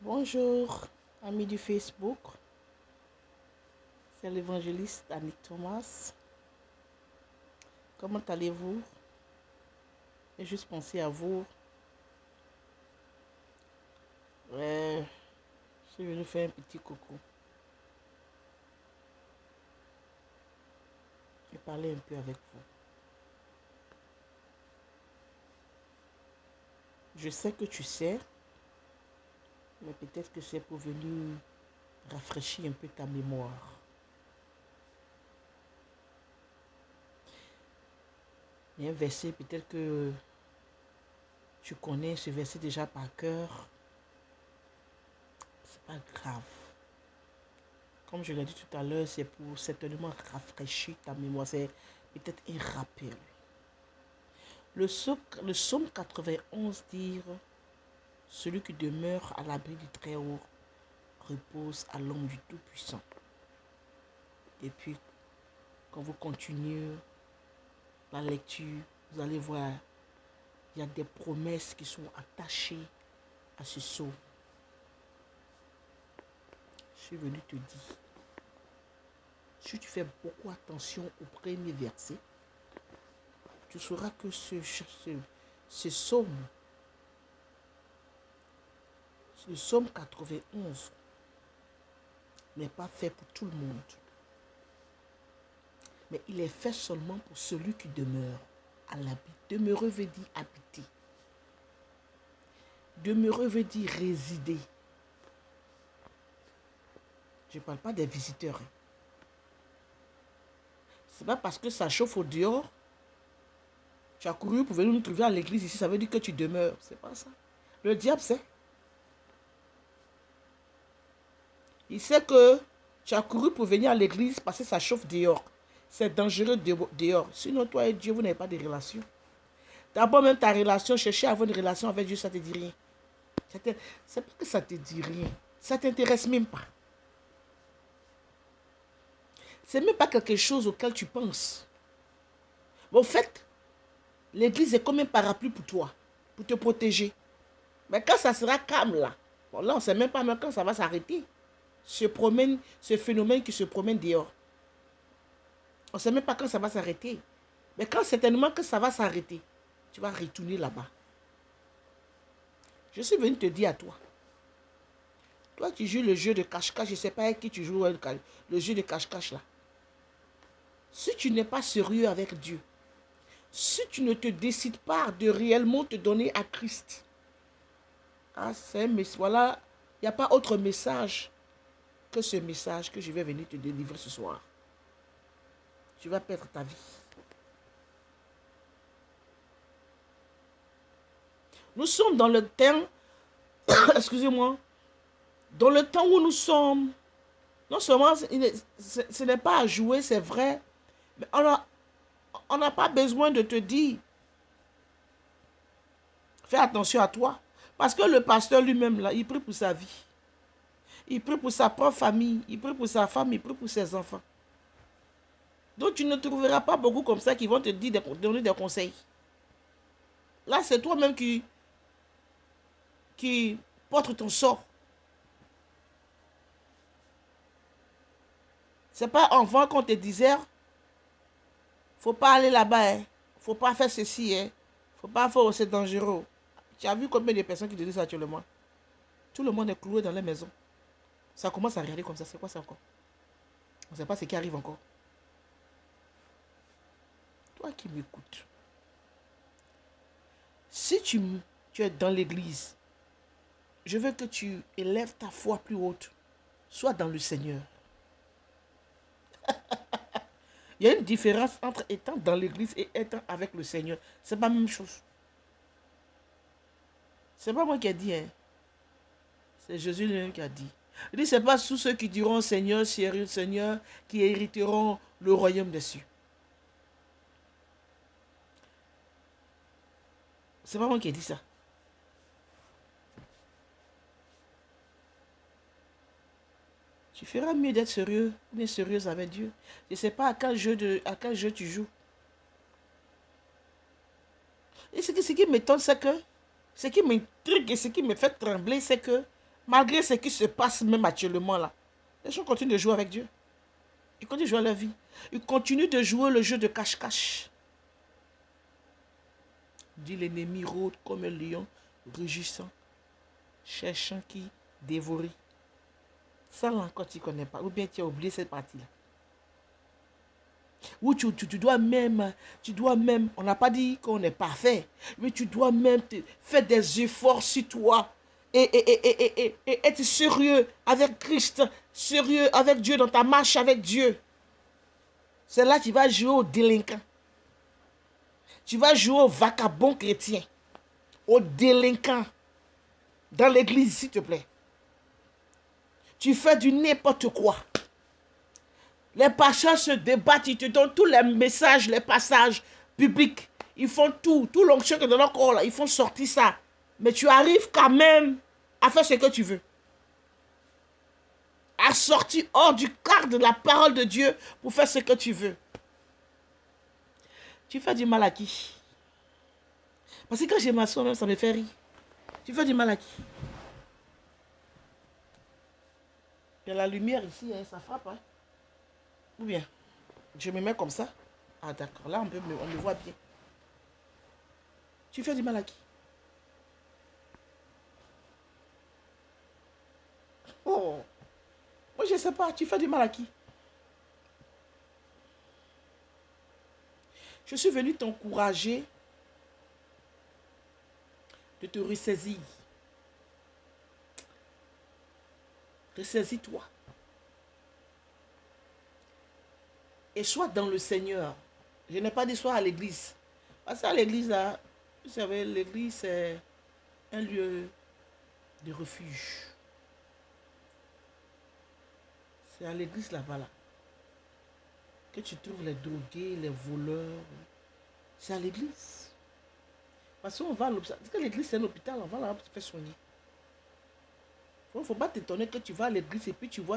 Bonjour, amis du Facebook. C'est l'évangéliste Annick Thomas. Comment allez-vous? J'ai juste pensé à vous. Je suis venu faire un petit coucou et parler un peu avec vous. Je sais que tu sais, mais peut-être que c'est pour venir rafraîchir un peu ta mémoire. Il y a un verset, peut-être que tu connais ce verset déjà par cœur. C'est pas grave. Comme je l'ai dit tout à l'heure, c'est pour certainement rafraîchir ta mémoire. C'est peut-être un rappel. Le psaume 91 dit: celui qui demeure à l'abri du Très-Haut repose à l'ombre du Tout-Puissant. Et puis, quand vous continuez la lecture, vous allez voir, il y a des promesses qui sont attachées à ce psaume. Je suis venu te dire, si tu fais beaucoup attention au premier verset, tu sauras que ce psaume, le psaume 91, n'est pas fait pour tout le monde. Mais il est fait seulement pour celui qui demeure à l'abri. Demeurer veut dire habiter. Demeurer veut dire résider. Je ne parle pas des visiteurs. C'est pas parce que ça chauffe au dehors, tu as couru pour venir nous trouver à l'église ici, ça veut dire que tu demeures. C'est pas ça. Le diable sait. Il sait que tu as couru pour venir à l'église parce que ça chauffe dehors. C'est dangereux dehors. Sinon, toi et Dieu, vous n'avez pas de relation. D'abord, même ta relation, chercher à avoir une relation avec Dieu, ça ne te dit rien. C'est pas que ça ne te dit rien. Ça ne t'intéresse même pas. C'est même pas quelque chose auquel tu penses. Mais au fait, l'église est comme un parapluie pour toi, pour te protéger. Mais quand ça sera calme là, bon là on ne sait même pas même quand ça va s'arrêter. Ce phénomène qui se promène dehors. On ne sait même pas quand ça va s'arrêter. Mais quand certainement que ça va s'arrêter, tu vas retourner là-bas. Je suis venu te dire à toi. Toi tu joues le jeu de cache-cache, je ne sais pas avec qui tu joues le jeu de cache-cache là. Si tu n'es pas sérieux avec Dieu, si tu ne te décides pas de réellement te donner à Christ, voilà, il n'y a pas autre message que ce message que je vais venir te délivrer ce soir. Tu vas perdre ta vie. Nous sommes dans le temps, excusez-moi, dans le temps où nous sommes, non seulement ce n'est pas à jouer, c'est vrai, mais on n'a pas besoin de te dire, fais attention à toi. Parce que le pasteur lui-même, là, il prie pour sa vie. Il prie pour sa propre famille, il prie pour sa femme, il prie pour ses enfants. Donc tu ne trouveras pas beaucoup comme ça qui vont te dire, donner des conseils. Là, c'est toi-même qui porte ton sort. C'est pas enfant qu'on te disait, faut pas aller là-bas, hein. Faut pas faire ceci, hein. Faut pas faire, c'est dangereux. Tu as vu combien de personnes qui te disent actuellement? Tout le monde est cloué dans les maisons. Ça commence à regarder comme ça, c'est quoi ça encore? On ne sait pas ce qui arrive encore. Toi qui m'écoutes, si tu es dans l'église, je veux que tu élèves ta foi plus haute. Sois dans le Seigneur. Il y a une différence entre étant dans l'église et étant avec le Seigneur. C'est pas la même chose. C'est pas moi qui ai dit, hein. C'est Jésus lui-même qui a dit. Il dit, c'est pas tous ceux qui diront Seigneur, Seigneur, qui hériteront le royaume des cieux. C'est pas moi qui ai dit ça. Tu feras mieux d'être sérieux, mais sérieuse avec Dieu. Je ne sais pas à quel jeu tu joues. Et ce qui m'étonne, c'est que, ce qui m'intrigue et ce qui me fait trembler, c'est que Malgré ce qui se passe même actuellement là, les gens continuent de jouer avec Dieu. Ils continuent de jouer leur vie. Ils continuent de jouer le jeu de cache-cache. Dit l'ennemi rôde comme un lion rugissant, cherchant qui dévorer. Ça là encore tu ne connais pas. Ou bien tu as oublié cette partie-là. Ou tu dois même, on n'a pas dit qu'on est parfait, mais tu dois même faire des efforts sur toi et être sérieux avec Christ, sérieux avec Dieu dans ta marche avec Dieu. C'est là que tu vas jouer au délinquant. Tu vas jouer au vagabond chrétien, au délinquant dans l'église, s'il te plaît. Tu fais du n'importe quoi. Les pasteurs se débattent, ils te donnent tous les messages, les passages publics. Ils font tout l'onction que dans leur corps, là, ils font sortir ça. Mais tu arrives quand même à faire ce que tu veux. À sortir hors du cadre de la parole de Dieu pour faire ce que tu veux. Tu fais du mal à qui? Parce que quand je m'assois même, ça me fait rire. Tu fais du mal à qui? Il y a la lumière ici, hein, ça frappe. Hein? Ou bien, je me mets comme ça. Ah d'accord, là on me voit bien. Tu fais du mal à qui? Oh, moi je ne sais pas, tu fais du mal à qui? Je suis venu t'encourager de te ressaisir. Ressaisis-toi. Et sois dans le Seigneur. Je n'ai pas dit sois à l'église. Parce qu'à l'église, là, vous savez, l'église, c'est un lieu de refuge. C'est à l'église là-bas, là, que tu trouves les drogués, les voleurs. C'est à l'église. Parce qu'on va à l'hôpital. Parce que l'église, c'est un hôpital, on va là-bas pour te faire soigner. Il ne faut pas t'étonner que tu vas à l'église et puis tu vois